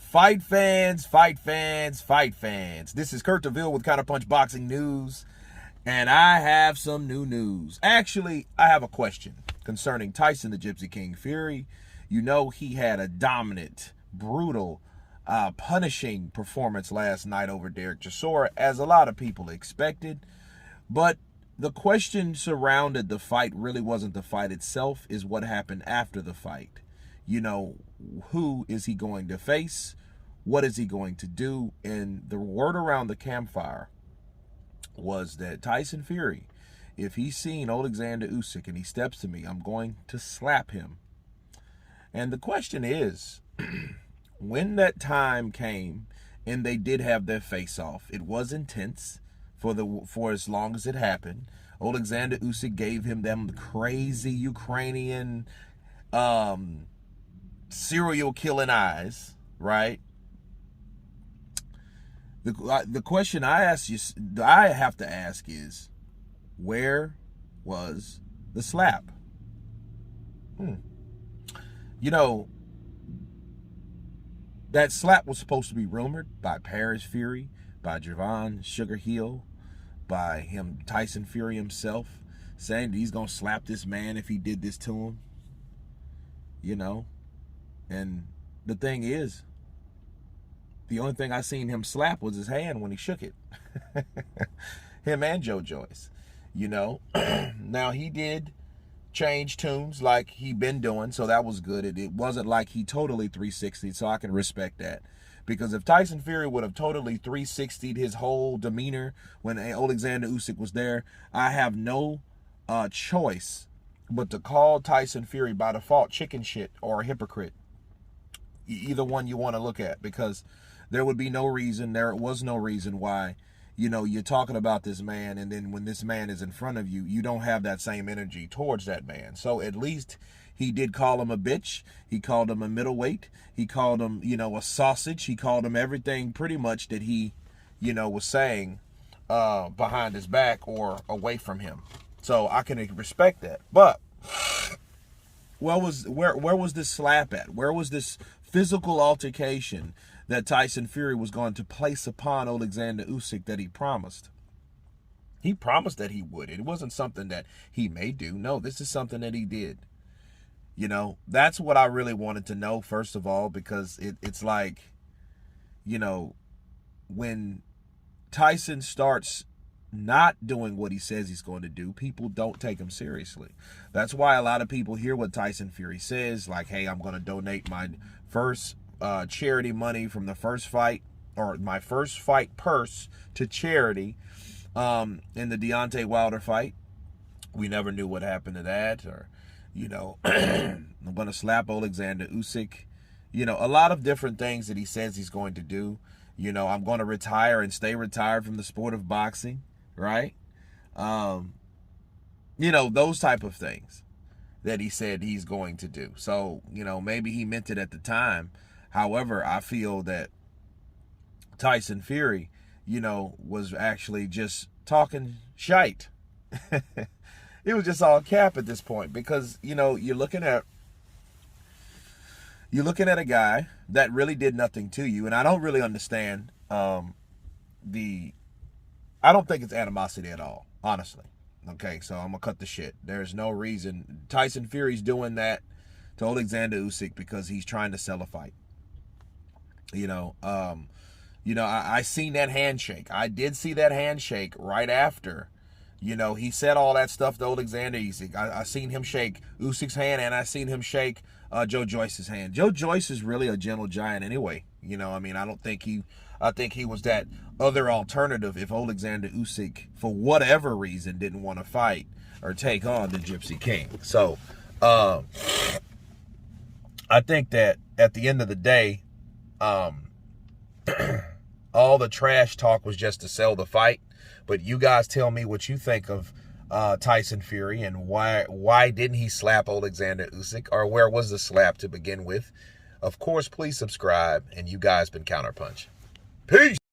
Fight fans, fight fans, fight fans. This is Kurt DeVille with Counterpunch Boxing News, and I have some new news. Actually, I have a question concerning Tyson the Gypsy King Fury. You know he had a dominant, brutal, punishing performance last night over Derek Chisora, as a lot of people expected. But the question surrounded the fight really wasn't the fight itself, is what happened after the fight. You know, who is he going to face? What is he going to do? And the word around the campfire was that Tyson Fury, if he's seen Alexander Usyk and he steps to me, I'm going to slap him. And the question is, when that time came and they did have their face-off, it was intense for as long as it happened. Alexander Usyk gave him them crazy Ukrainian serial killing eyes, right? The question I have to ask is, where was the slap? You know, that slap was supposed to be rumored by Paris Fury, by Javon Sugar Hill, by him, Tyson Fury himself, saying that he's gonna slap this man if he did this to him. You know, and the thing is, the only thing I seen him slap was his hand when he shook it. Him and Joe Joyce. You know, now he did change tunes like he been doing, so that was good. It wasn't like he totally 360'd, so I can respect that. Because if Tyson Fury would have totally 360'd his whole demeanor when Alexander Usyk was there, I have no choice but to call Tyson Fury by default chicken shit or a hypocrite. Either one you want to look at, because there would be no reason, there was no reason why, you know, you're talking about this man, and then when this man is in front of you, you don't have that same energy towards that man. So at least he did call him a bitch. He called him a middleweight. He called him, you know, a sausage. He called him everything pretty much that he, you know, was saying behind his back or away from him. So I can respect that. But where was this slap at? Where was this physical altercation that Tyson Fury was going to place upon Alexander Usyk that he promised? He promised that he would. It wasn't something that he may do. No, this is something that he did. You know, that's what I really wanted to know, first of all, because it's like, you know, when Tyson starts not doing what he says he's going to do, people don't take him seriously. That's why a lot of people hear what Tyson Fury says, like, hey, I'm going to donate my first charity money from the first fight, or my first fight purse, to charity in the Deontay Wilder fight. We never knew what happened to that. Or, you know, I'm going to slap Alexander Usyk. You know, a lot of different things that he says he's going to do. You know, I'm going to retire and stay retired from the sport of boxing, right? You know, those type of things that he said he's going to do. So, you know, maybe he meant it at the time. However, I feel that Tyson Fury, you know, was actually just talking shite. It was just all cap at this point, because, you know, you're looking at a guy that really did nothing to you, and I don't really understand I don't think it's animosity at all, honestly. Okay, so I'm gonna cut the shit. There's no reason. Tyson Fury's doing that to Alexander Usyk because he's trying to sell a fight. You know, I seen that handshake. I did see that handshake right after. You know, he said all that stuff to Alexander Usyk. I seen him shake Usyk's hand, and I seen him shake Joe Joyce's hand. Joe Joyce is really a gentle giant anyway. You know, I mean, I think he was that other alternative if Alexander Usyk, for whatever reason, didn't want to fight or take on the Gypsy King. So, I think that at the end of the day, all the trash talk was just to sell the fight. But you guys tell me what you think of Tyson Fury, and why didn't he slap Alexander Usyk, or where was the slap to begin with? Of course, please subscribe, and you guys been Counterpunch. Peace.